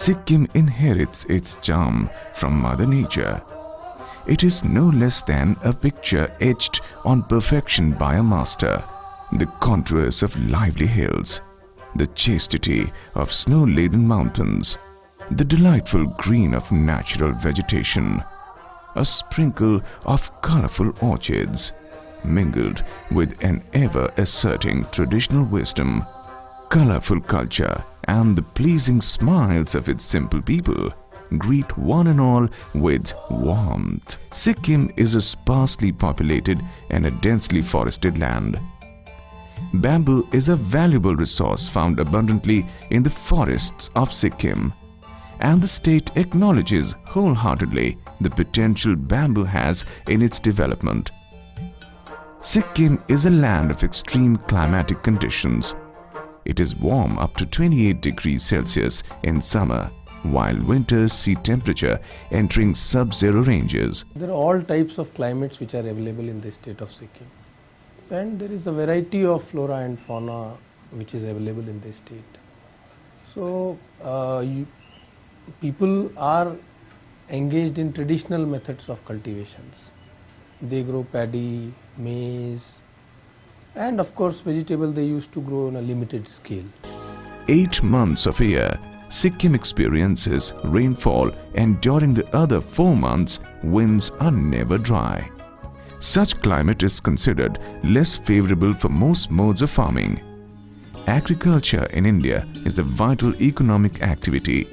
Sikkim inherits its charm from Mother Nature. It is no less than a picture etched on perfection by a master. The contours of lively hills, the chastity of snow-laden mountains, the delightful green of natural vegetation, a sprinkle of colorful orchids, mingled with an ever-asserting traditional wisdom, colorful culture, and the pleasing smiles of its simple people greet one and all with warmth. Sikkim is a sparsely populated and a densely forested land. Bamboo is a valuable resource found abundantly in the forests of Sikkim, and the state acknowledges wholeheartedly the potential bamboo has in its development. Sikkim is a land of extreme climatic conditions. It is warm up to 28 degrees Celsius in summer, while winters see temperature entering sub-zero ranges. There are all types of climates which are available in the state of Sikkim, and there is a variety of flora and fauna which is available in the state. So people are engaged in traditional methods of cultivations. They grow paddy, maize, and of course vegetable they used to grow on a limited scale. 8 months of a year, Sikkim experiences rainfall, and during the other 4 months, winds are never dry. Such climate is considered less favorable for most modes of farming. Agriculture in India is a vital economic activity.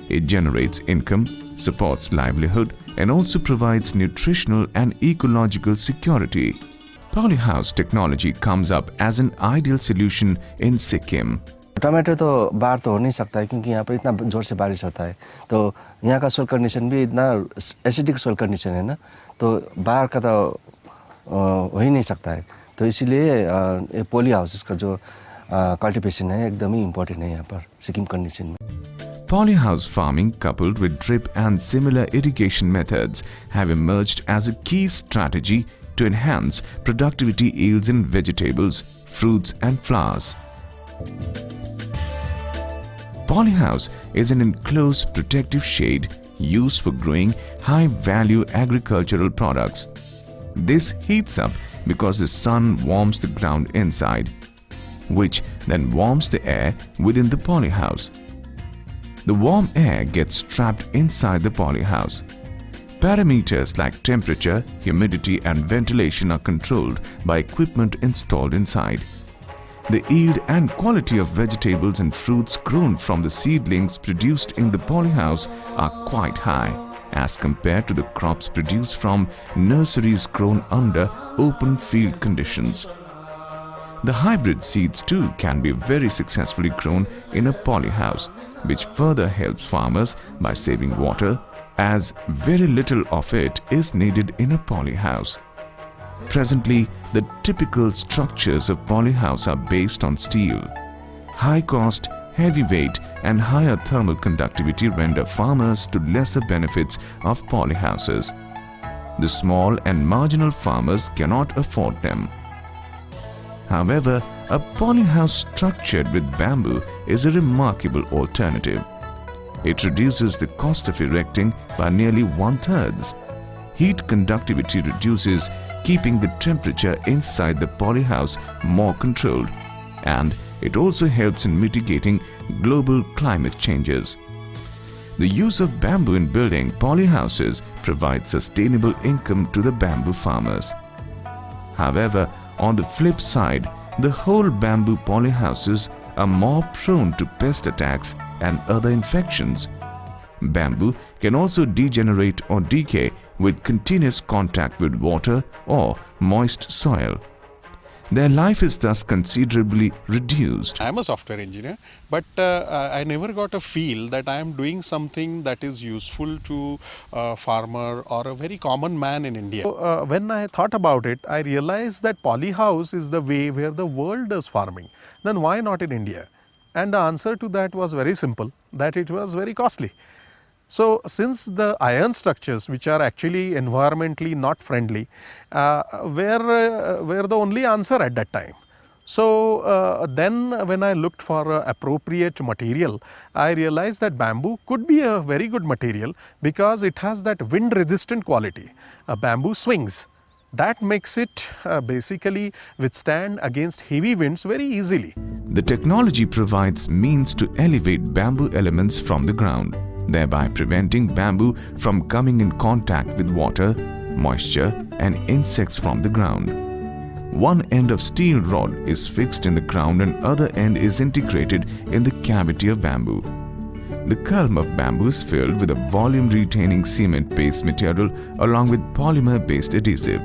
It generates income, supports livelihood, and also provides nutritional and ecological security. Polyhouse technology comes up as an ideal solution in Sikkim. टमाटर तो बाढ़ तो हो नहीं सकता है क्योंकि यहाँ पर इतना जोर से बारिश होता है, तो यहाँ का सोil कंडीशन भी इतना एसिडिक सोil कंडीशन है ना, तो बाढ़ का तो हो ही नहीं सकता है, तो इसीलिए पॉली हाउसेस का जो कल्टीवेशन है एकदम ही इम्पोर्टेंट है यहाँ पर सिक्किम कंडीशन में. Polyhouse farming coupled with drip and similar irrigation methods have emerged as a key strategy to enhance productivity yields in vegetables, fruits and flowers. Polyhouse is an enclosed protective shade used for growing high-value agricultural products. This heats up because the sun warms the ground inside, which then warms the air within the polyhouse. The warm air gets trapped inside the polyhouse. Parameters like temperature, humidity and ventilation are controlled by equipment installed inside. The yield and quality of vegetables and fruits grown from the seedlings produced in the polyhouse are quite high as compared to the crops produced from nurseries grown under open field conditions. The hybrid seeds too can be very successfully grown in a polyhouse, which further helps farmers by saving water, as very little of it is needed in a polyhouse. Presently, the typical structures of polyhouse are based on steel. High cost, heavy weight and higher thermal conductivity render farmers to lesser benefits of polyhouses. The small and marginal farmers cannot afford them. However, a polyhouse structured with bamboo is a remarkable alternative. It reduces the cost of erecting by nearly 1/3. Heat conductivity reduces, keeping the temperature inside the polyhouse more controlled, and it also helps in mitigating global climate changes. The use of bamboo in building polyhouses provides sustainable income to the bamboo farmers. However, on the flip side, the whole bamboo polyhouses are more prone to pest attacks and other infections. Bamboo can also degenerate or decay with continuous contact with water or moist soil. Their life is thus considerably reduced. I am a software engineer, but I never got a feel that I am doing something that is useful to a farmer or a very common man in India. So, when I thought about it, I realized that polyhouse is the way where the world does farming. Then why not in India? And the answer to that was very simple, that it was very costly. So, since the iron structures, which are actually environmentally not friendly, were the only answer at that time. So then when I looked for appropriate material, I realized that bamboo could be a very good material because it has that wind resistant quality. Bamboo swings. That makes it basically withstand against heavy winds very easily. The technology provides means to elevate bamboo elements from the ground, thereby preventing bamboo from coming in contact with water, moisture and insects from the ground. One end of steel rod is fixed in the ground and other end is integrated in the cavity of bamboo. The culm of bamboo is filled with a volume-retaining cement-based material along with polymer-based adhesive.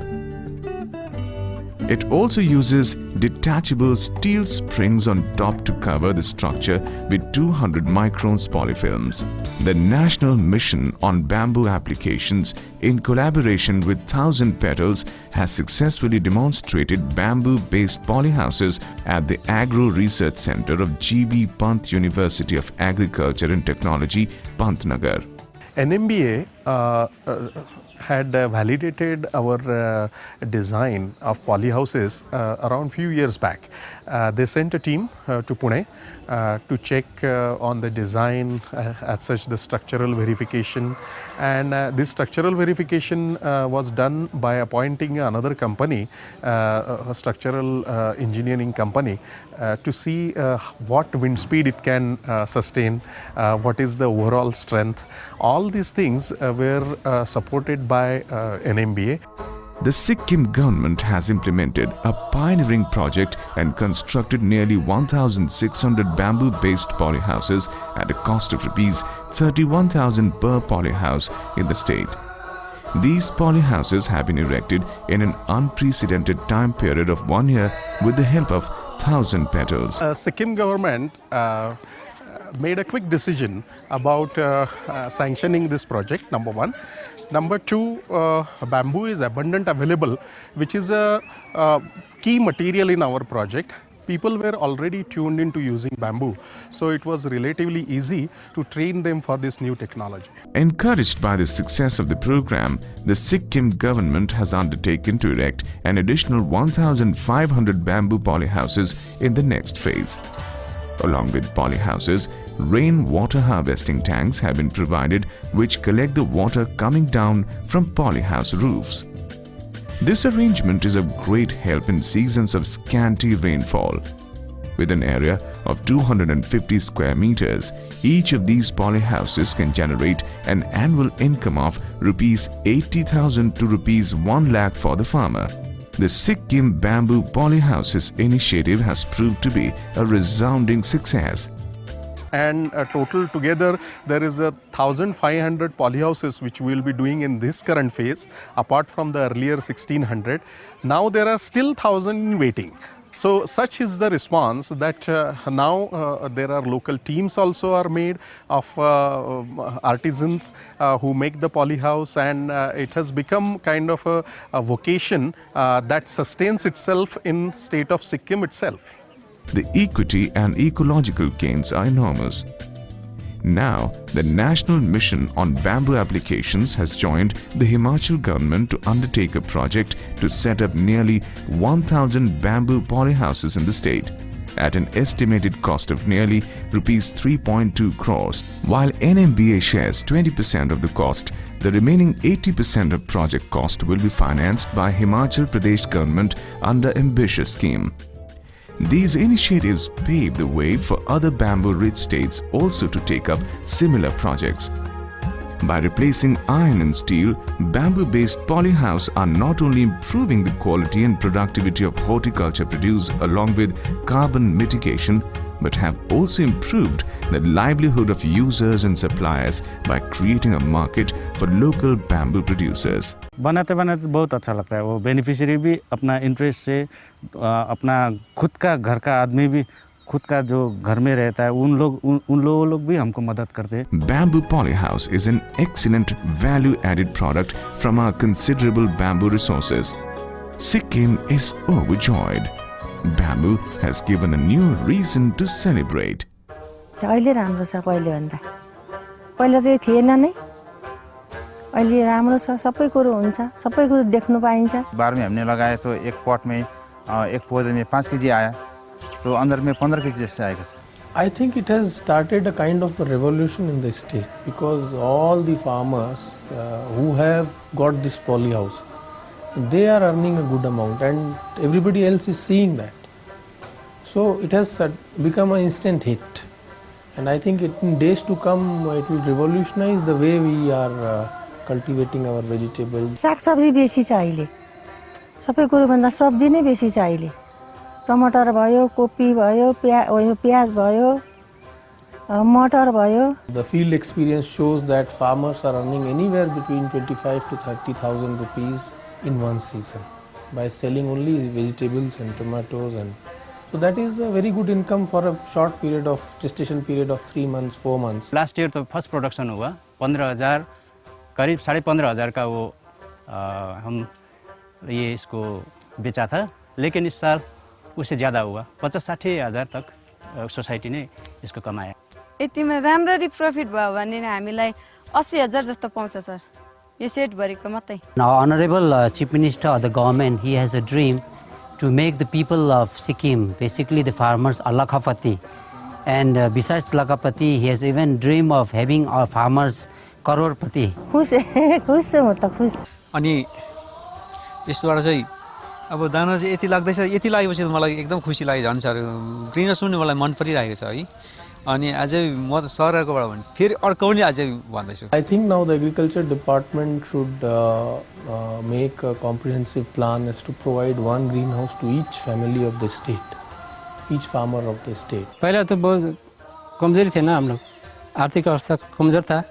It also uses detachable steel springs on top to cover the structure with 200 microns polyfilms. The National Mission on Bamboo Applications, in collaboration with 1000 Petals, has successfully demonstrated bamboo-based polyhouses at the Agro Research Center of GB Pant University of Agriculture and Technology, Pantnagar. NMBA had validated our design of polyhouses around few years back. They sent a team to Pune to check on the design, as such the structural verification, and this structural verification was done by appointing another company, a structural engineering company, to see what wind speed it can sustain, what is the overall strength. All these things were supported by NMBA. The Sikkim government has implemented a pioneering project and constructed nearly 1,600 bamboo-based polyhouses at a cost of Rs 31,000 per polyhouse in the state. These polyhouses have been erected in an unprecedented time period of 1 year with the help of 1000 Petals. Sikkim government made a quick decision about sanctioning this project, number one. Number two, bamboo is abundant available, which is a key material in our project. People were already tuned into using bamboo, so it was relatively easy to train them for this new technology. Encouraged by the success of the program, the Sikkim government has undertaken to erect an additional 1,500 bamboo polyhouses in the next phase. Along with polyhouses, rainwater harvesting tanks have been provided which collect the water coming down from polyhouse roofs. This arrangement is of great help in seasons of scanty rainfall. With an area of 250 square meters, each of these polyhouses can generate an annual income of Rs 80,000 to Rs 1 lakh for the farmer. The Sikkim Bamboo Polyhouses initiative has proved to be a resounding success. And total together there is 1,500 polyhouses which we will be doing in this current phase, apart from the earlier 1,600. Now there are still 1,000 in waiting. So such is the response that now there are local teams also are made of artisans who make the polyhouse, and it has become kind of a vocation that sustains itself in state of Sikkim itself. The equity and ecological gains are enormous. Now, the National Mission on Bamboo Applications has joined the Himachal government to undertake a project to set up nearly 1,000 bamboo polyhouses in the state at an estimated cost of nearly Rs 3.2 crores. While NMBA shares 20% of the cost, the remaining 80% of project cost will be financed by Himachal Pradesh government under ambitious scheme. These initiatives pave the way for other bamboo-rich states also to take up similar projects. By replacing iron and steel, bamboo-based polyhouse are not only improving the quality and productivity of horticulture produce along with carbon mitigation, but have also improved the livelihood of users and suppliers by creating a market for local bamboo producers. बनाते बनाते बहुत अच्छा लगता है। वो beneficiary भी अपना interest से अपना खुद का घर का आदमी भी खुद का जो घर में रहता है उन लोग भी हमको मदद करते हैं। Bamboo polyhouse is an excellent value-added product from our considerable bamboo resources. Sikkim is overjoyed. Bamboo has given a new reason to celebrate. अहिले राम्रो छ पहिले भन्दा। पहिले त थिएन नै। अहिले राम्रो छ, सबै कुरो हुन्छ, सबै कुरो देख्न पाइन्छ। बार में हमने लगाया तो एक पॉट में एक पौधे में 5 केजी आया, तो अंदर में 15 केजी जैसे आएगा sir. I think it has started a kind of a revolution in the state because all the farmers who have got this polyhouse, they are earning a good amount and everybody else is seeing that. So it has become an instant hit, and I think in days to come it will revolutionize the way we are cultivating our vegetables. सागसब्जी बेसी छ अहिले, सबै कुरो भन्दा सब्जी नै बेसी छ अहिले। टमाटर भयो, कोपी भयो, प्याज भयो, मटर भयो। The field experience shows that farmers are earning anywhere between 25 to 30,000 rupees in one season by selling only vegetables and tomatoes, and so that is a very good income for a short period of gestation period of 3 months, 4 months. Last year तो first production हुआ 15,000 करीब 15,500 का वो हम ये इसको बेचा था, लेकिन इस साल उससे ज़्यादा हुआ 50-60 हज़ार तक सोसाइटी ने इसको कमाया। यतिमा राम्ररी प्रॉफिट भयो भने हामीलाई 80,000 जस्तो पाउँछ सर, यो सेट भरिको मात्रै। Now honorable chief minister of the government, he has a dream to make the people of Sikkim, basically the farmers, a lakhapati, and besides lakhapati he has even dream of having our farmers crorepati. खुश म त खुश। अनि यसबाट चाहिँ अब दाना चाहिँ यति लाग्दैछ, यति लागेपछि त मलाई एकदम खुसी लाग्यो झन् सर। ग्रिन हाउस पनि मलाई मन परिरहेको छ है। अनि अझै म त सरकारकोबाट भने फेरि अर्को पनि अझै भन्दैछु। I think now the agriculture department should make a comprehensive plan as to provide one greenhouse to each family of the state, each farmer of the state. पहले तो बहुत कमजोरी थे ना हम लोग, आर्थिक अवस्था कमजोर था।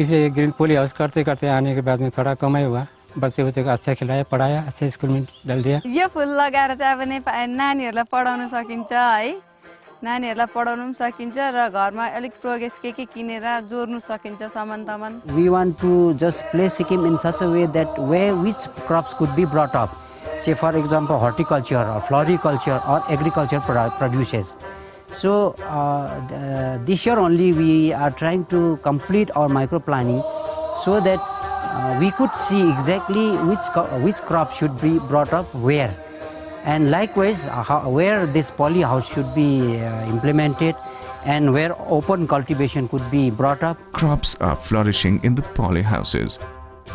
इसे ग्रीन पोली हाउस करते करते आने के बाद में थोड़ा कमाई हुआ, बच्चे को अच्छा खिलाया, पढ़ाया, अच्छा स्कूल में डाल दिया। यो फुल लगाएर चाहिँ अब नानीहरूलाई पढाउन सकिन्छ है, नानीहरूलाई पढाउन पनि सकिन्छ र घरमा अलिक प्रोग्रेस के किनेर जोड्नु सकिन्छ सामान तामान। We want to just place Sikkim in such a way that which crops could be brought up, say for example horticulture or floriculture or agriculture produces. So this year only we are trying to complete our micro planning so that we could see exactly which crop should be brought up where, and likewise where this poly house should be implemented and where open cultivation could be brought up. Crops are flourishing in the polyhouses,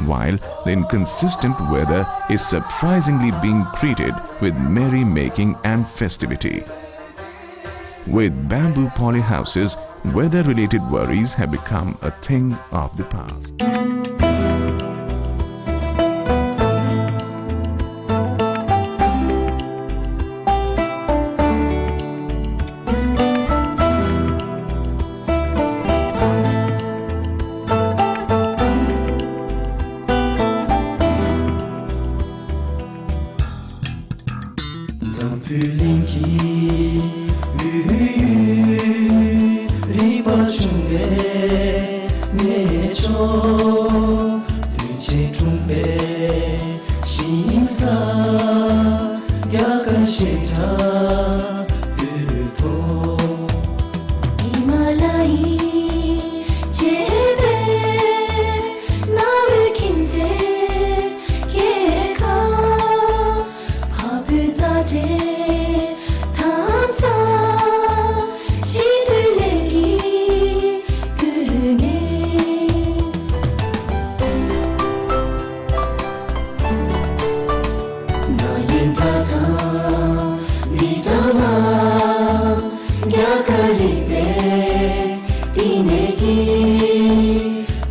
while the inconsistent weather is surprisingly being treated with merry-making and festivity. With bamboo polyhouses, weather-related worries have become a thing of the past.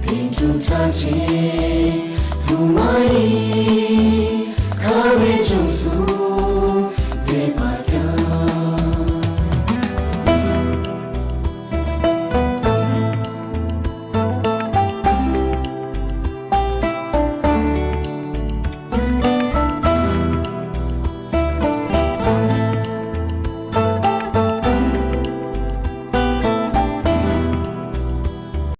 Pintu tachi